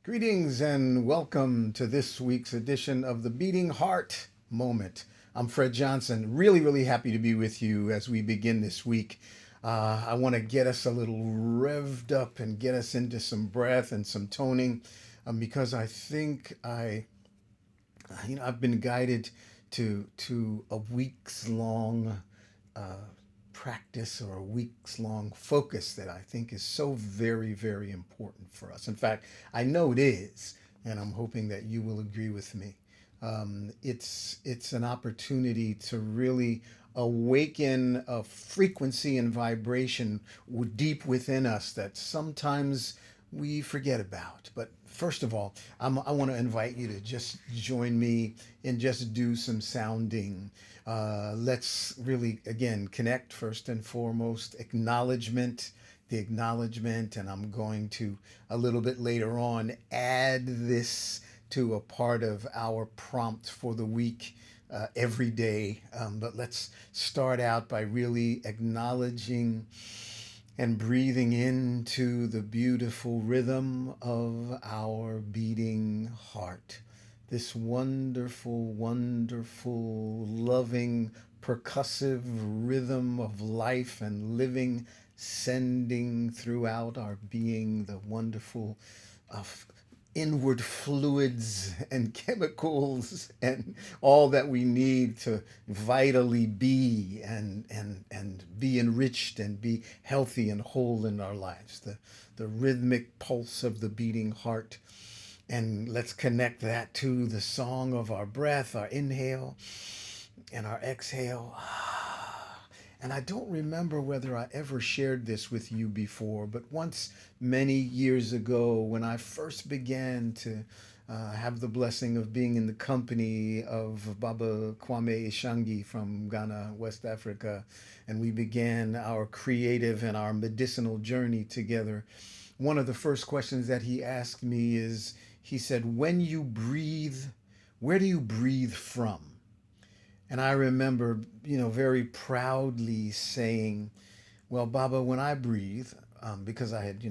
Greetings and welcome to this week's edition of the Beating Heart Moment. I'm Fred Johnson. Really happy to be with you as we begin this week. I want to get us a little revved up and get us into some breath and some toning, because I think I've been guided to a week's long practice or a week's long focus that I think is so very important for us. In fact, I know it is, and I'm hoping that you will agree with me. It's an opportunity to really awaken a frequency and vibration deep within us that sometimes we forget about. But first of all, I want to invite you to just join me and just do some sounding. Let's really, again, connect first and foremost, the acknowledgement, and I'm going to, a little bit later on, add this to a part of our prompt for the week every day. But let's start out by really acknowledging and breathing into the beautiful rhythm of our beating heart. This wonderful, loving, percussive rhythm of life and living, sending throughout our being the wonderful uh, inward fluids and chemicals and all that we need to vitally be and be enriched and be healthy and whole in our lives. The rhythmic pulse of the beating heart. And let's connect that to the song of our breath, our inhale and our exhale. And I don't remember whether I ever shared this with you before, but once many years ago, when I first began to have the blessing of being in the company of Baba Kwame Ishangi from Ghana, West Africa, and we began our creative and our medicinal journey together, one of the first questions that he asked me is, he said, when you breathe, where do you breathe from? And I remember, very proudly saying, well, Baba, when I breathe, because I had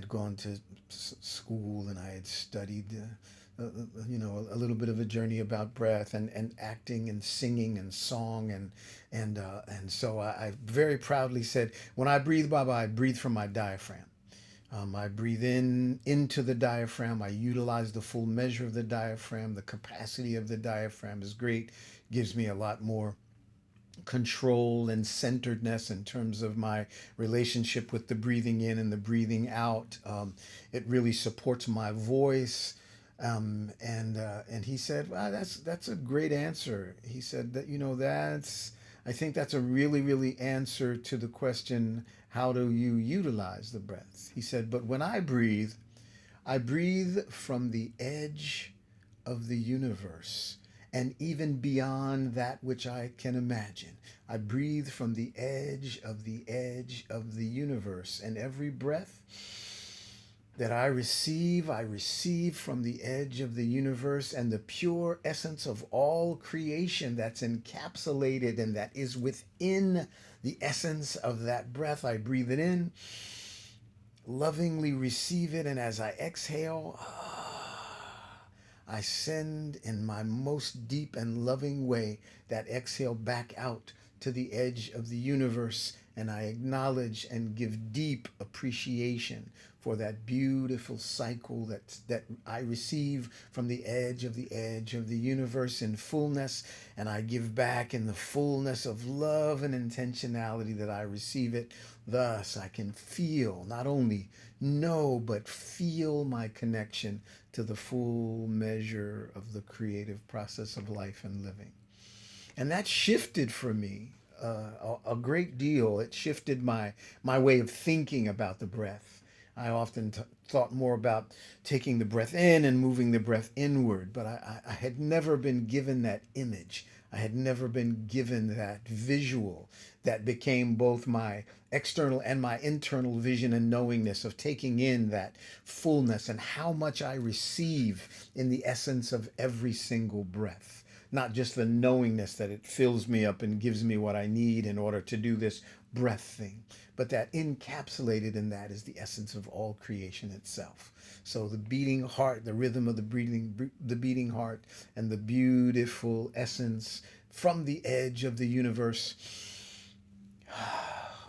gone to school and I had studied, a little bit of a journey about breath and acting and singing and song and so I very proudly said, when I breathe, Baba, I breathe from my diaphragm. I breathe in into the diaphragm. I utilize the full measure of the diaphragm. The capacity of the diaphragm is great. Gives me a lot more control and centeredness in terms of my relationship with the breathing in and the breathing out. It really supports my voice. And he said, "Wow, that's a great answer." He said that that's, I think that's a really answer to the question, how do you utilize the breath? He said, but when I breathe from the edge of the universe and even beyond that which I can imagine. I breathe from the edge of the universe, and every breath that I receive from the edge of the universe and the pure essence of all creation that's encapsulated and that is within the essence of that breath. I breathe it in, lovingly receive it, and as I exhale, I send in my most deep and loving way that exhale back out to the edge of the universe, and I acknowledge and give deep appreciation for that beautiful cycle that I receive from the edge of the universe in fullness, and I give back in the fullness of love and intentionality that I receive it. Thus, I can feel, not only know, but feel my connection to the full measure of the creative process of life and living. And that shifted for me a great deal. It shifted my way of thinking about the breath. I often thought more about taking the breath in and moving the breath inward, but I had never been given that image. I had never been given that visual that became both my external and my internal vision and knowingness of taking in that fullness and how much I receive in the essence of every single breath. Not just the knowingness that it fills me up and gives me what I need in order to do this breath thing, but that encapsulated in that is the essence of all creation itself. So the beating heart, the rhythm of the beating heart, and the beautiful essence from the edge of the universe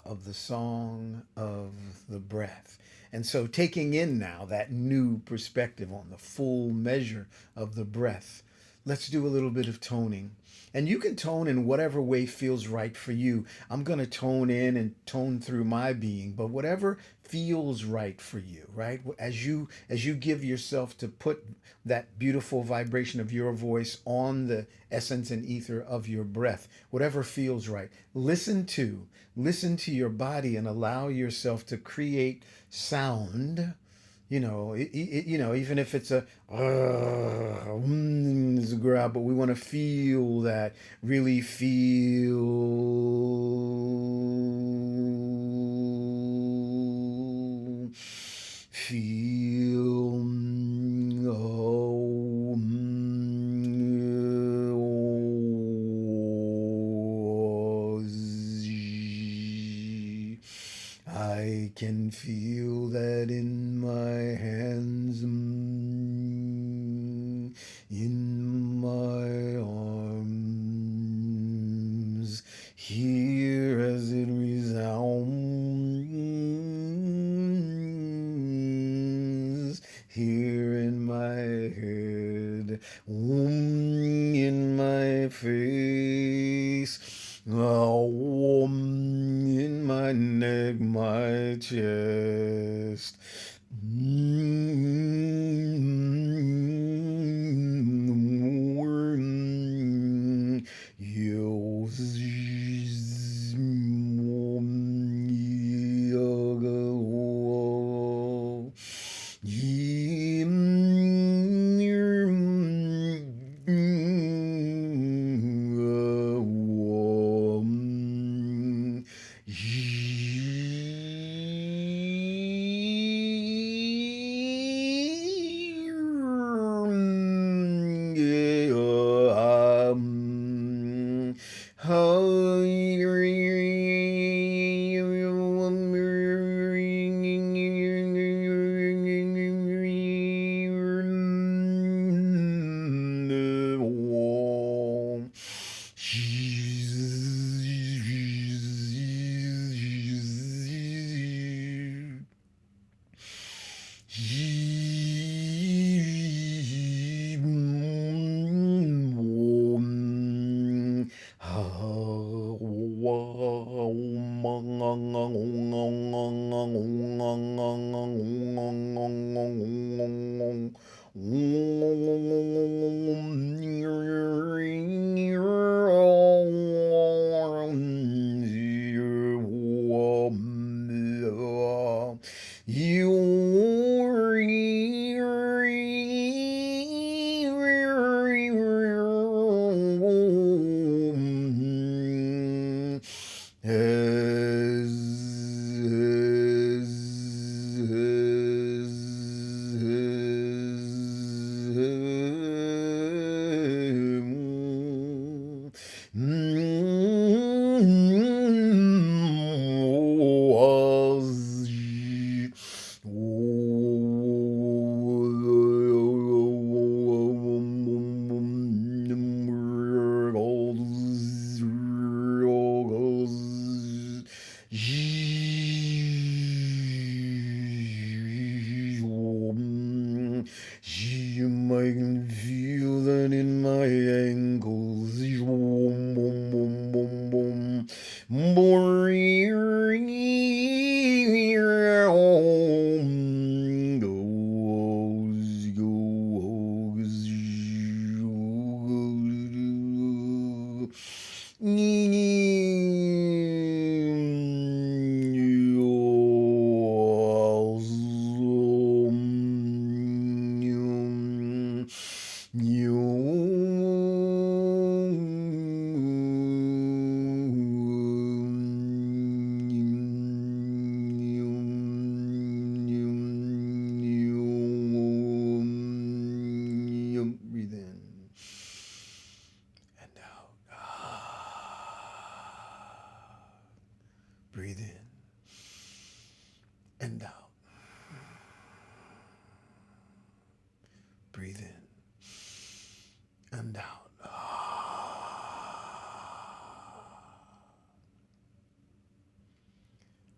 of the song of the breath. And so, taking in now that new perspective on the full measure of the breath, let's do a little bit of toning. And you can tone in whatever way feels right for you. I'm going to tone in and tone through my being, but whatever feels right for you, right? As you give yourself to put that beautiful vibration of your voice on the essence and ether of your breath, whatever feels right. Listen to your body and allow yourself to create sound. Even if it's it's a growl, but we want to feel that, really feel, oh, I can feel that in my hands, in my arms, here as it resounds, here in my head, in my face, in my neck, my chest. I can feel that in my ankles. Boom, boom, boom, boom, boom. and out. Breathe in and out.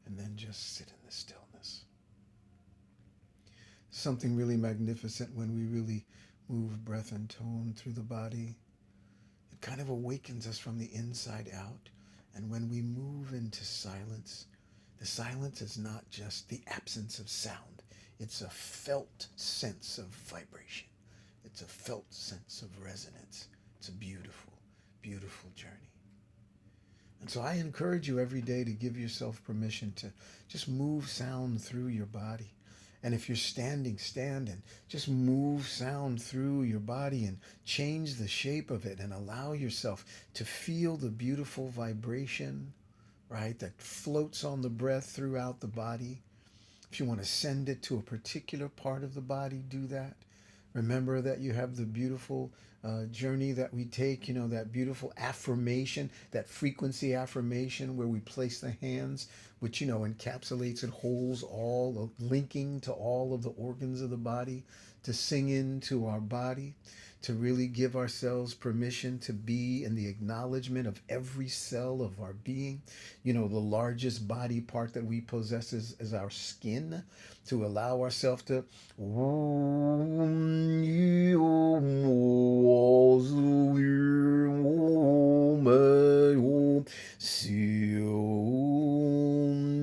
And then just sit in the stillness. Something really magnificent when we really move breath and tone through the body. It kind of awakens us from the inside out. And when we move into silence, the silence is not just the absence of sound. It's a felt sense of vibration. It's a felt sense of resonance. It's a beautiful, beautiful journey. And so I encourage you every day to give yourself permission to just move sound through your body. And if you're standing, stand and just move sound through your body and change the shape of it and allow yourself to feel the beautiful vibration, right, that floats on the breath throughout the body. If you want to send it to a particular part of the body, do that. Remember that you have the beautiful journey that we take, that beautiful affirmation, that frequency affirmation where we place the hands, which, encapsulates and holds all, linking to all of the organs of the body, to sing into our body, to really give ourselves permission to be in the acknowledgement of every cell of our being. The largest body part that we possess is our skin, to allow ourselves to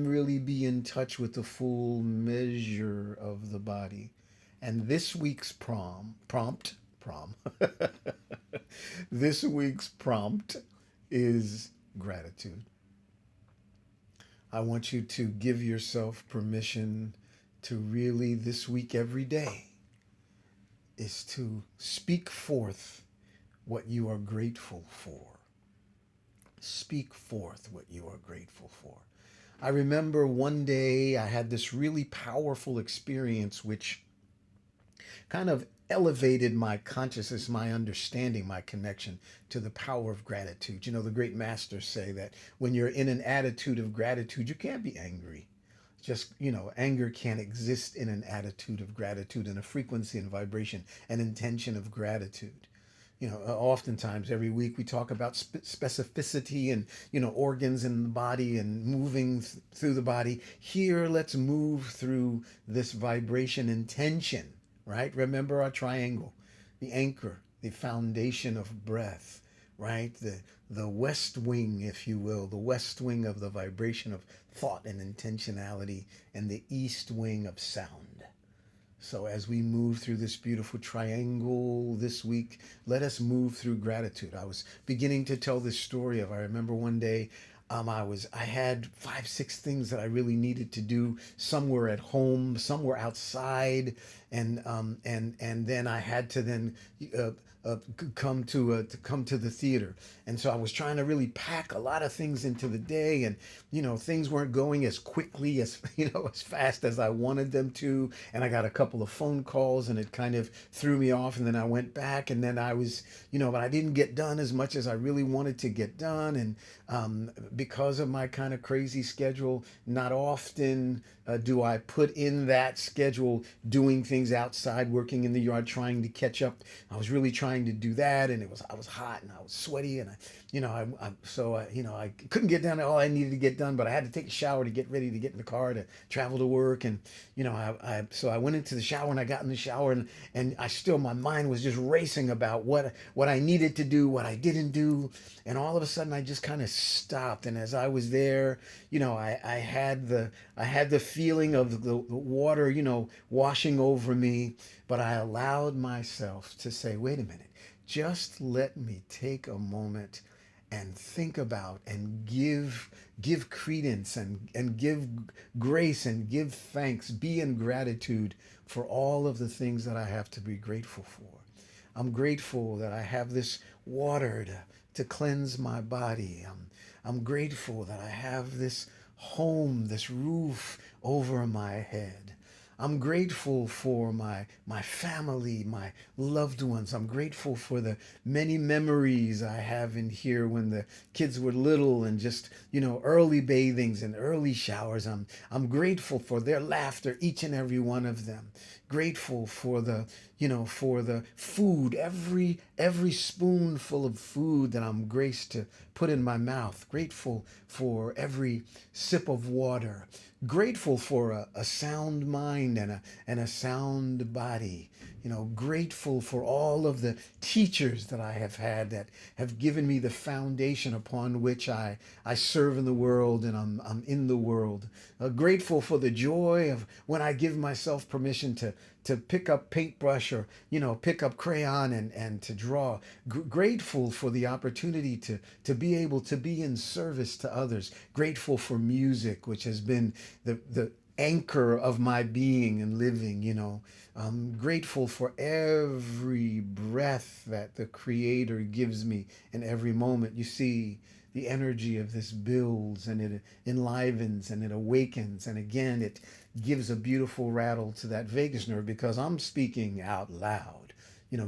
really be in touch with the full measure of the body. And this week's prompt, this week's prompt is gratitude. I want you to give yourself permission to really, this week, every day, is to speak forth what you are grateful for. Speak forth what you are grateful for. I remember one day I had this really powerful experience which kind of elevated my consciousness, my understanding, my connection to the power of gratitude. The great masters say that when you're in an attitude of gratitude, you can't be angry. Just, anger can't exist in an attitude of gratitude and a frequency and vibration and intention of gratitude. Oftentimes every week we talk about specificity and, organs in the body and moving through the body. Here, let's move through this vibration intention, right? Remember our triangle, the anchor, the foundation of breath, right? The west wing, if you will, the west wing of the vibration of thought and intentionality, and the east wing of sound. So as we move through this beautiful triangle this week, let us move through gratitude. I was beginning to tell this story of, I remember one day, I had 5, 6 things that I really needed to do. Some were at home, some were outside, and then I had to then come to the theater. And so I was trying to really pack a lot of things into the day, and things weren't going as quickly as as fast as I wanted them to. And I got a couple of phone calls, and it kind of threw me off. And then I went back, and then I was but I didn't get done as much as I really wanted to get done. And because of my kind of crazy schedule, not often do I put in that schedule doing things outside, working in the yard, trying to catch up. I was really trying to do that, and I was hot and I was sweaty, and I couldn't get done all I needed to get done, but I had to take a shower to get ready to get in the car to travel to work. And so I went into the shower, and I got in the shower, and my mind was just racing about what I needed to do, what I didn't do. And all of a sudden I just kind of stopped. And as I was there, I had the feeling of the water, washing over me, but I allowed myself to say, wait a minute, just let me take a moment and think about and give credence and give grace and give thanks, be in gratitude for all of the things that I have to be grateful for. I'm grateful that I have this water to cleanse my body. I'm grateful that I have this home, this roof over my head. I'm grateful for my family, my loved ones. I'm grateful for the many memories I have in here when the kids were little and just, early bathings and early showers. I'm grateful for their laughter, each and every one of them. Grateful for the food, every spoonful of food that I'm graced to put in my mouth. Grateful for every sip of water. Grateful for a sound mind and a sound body. Grateful for all of the teachers that I have had that have given me the foundation upon which I serve in the world and I'm in the world. Grateful for the joy of when I give myself permission to pick up paintbrush or pick up crayon and to draw. Grateful for the opportunity to be able to be in service to others. Grateful for music, which has been the anchor of my being and living. I'm grateful for every breath that the Creator gives me in every moment. You see, the energy of this builds and it enlivens and it awakens. And again, it gives a beautiful rattle to that vagus nerve because I'm speaking out loud.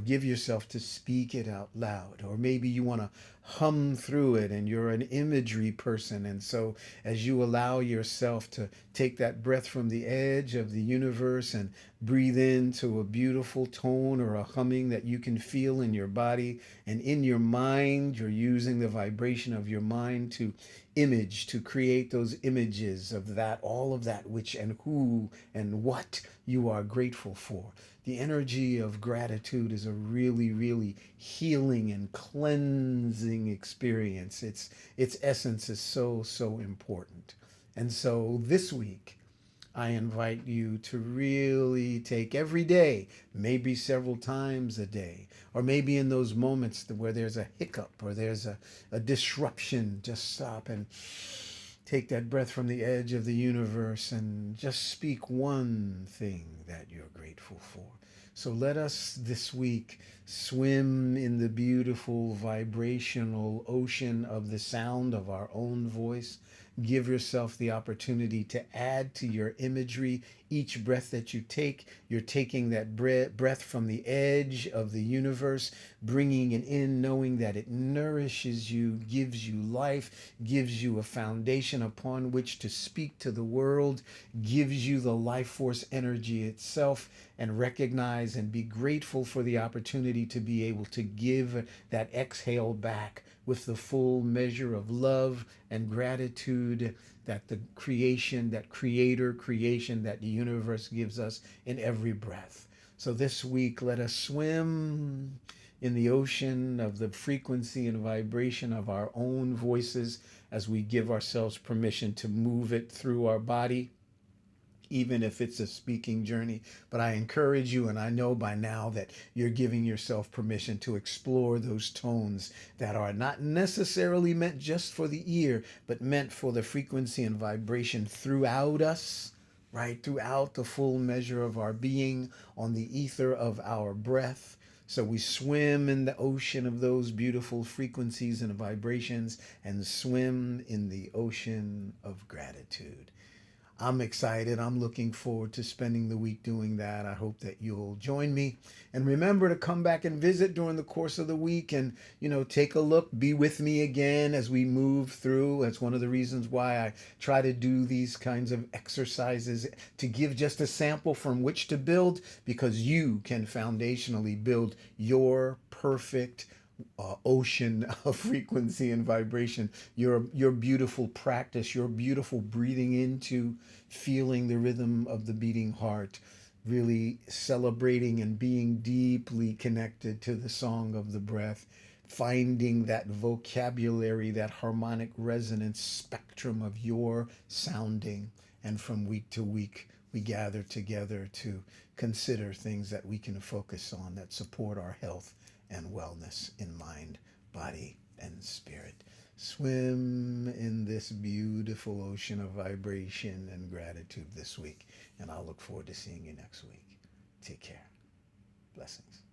Give yourself to speak it out loud. Or maybe you want to hum through it and you're an imagery person. And so as you allow yourself to take that breath from the edge of the universe and breathe into a beautiful tone or a humming that you can feel in your body and in your mind, you're using the vibration of your mind to image, to create those images of that, all of that which and who and what you are grateful for. The energy of gratitude is a really, really healing and cleansing experience. Its essence is so, so important. And so this week, I invite you to really take every day, maybe several times a day, or maybe in those moments where there's a hiccup or there's a disruption, just stop and take that breath from the edge of the universe and just speak one thing that you're grateful for. So let us this week swim in the beautiful vibrational ocean of the sound of our own voice. Give yourself the opportunity to add to your imagery. Each breath that you take, you're taking that breath from the edge of the universe, bringing it in, knowing that it nourishes you, gives you life, gives you a foundation upon which to speak to the world, gives you the life force energy itself, and recognize and be grateful for the opportunity to be able to give that exhale back with the full measure of love and gratitude that the creation, that creator creation, that the universe gives us in every breath. So this week, let us swim in the ocean of the frequency and vibration of our own voices as we give ourselves permission to move it through our body, even if it's a speaking journey. But I encourage you, and I know by now that you're giving yourself permission to explore those tones that are not necessarily meant just for the ear, but meant for the frequency and vibration throughout us, right? Throughout the full measure of our being, on the ether of our breath. So we swim in the ocean of those beautiful frequencies and vibrations and swim in the ocean of gratitude. I'm excited. I'm looking forward to spending the week doing that. I hope that you'll join me. And remember to come back and visit during the course of the week and, take a look, be with me again as we move through. That's one of the reasons why I try to do these kinds of exercises to give just a sample from which to build, because you can foundationally build your perfect ocean of frequency and vibration, your beautiful practice, your beautiful breathing into, feeling the rhythm of the beating heart, really celebrating and being deeply connected to the song of the breath, finding that vocabulary, that harmonic resonance spectrum of your sounding. And from week to week, we gather together to consider things that we can focus on that support our health and wellness in mind, body, and spirit. Swim in this beautiful ocean of vibration and gratitude this week. And I'll look forward to seeing you next week. Take care. Blessings.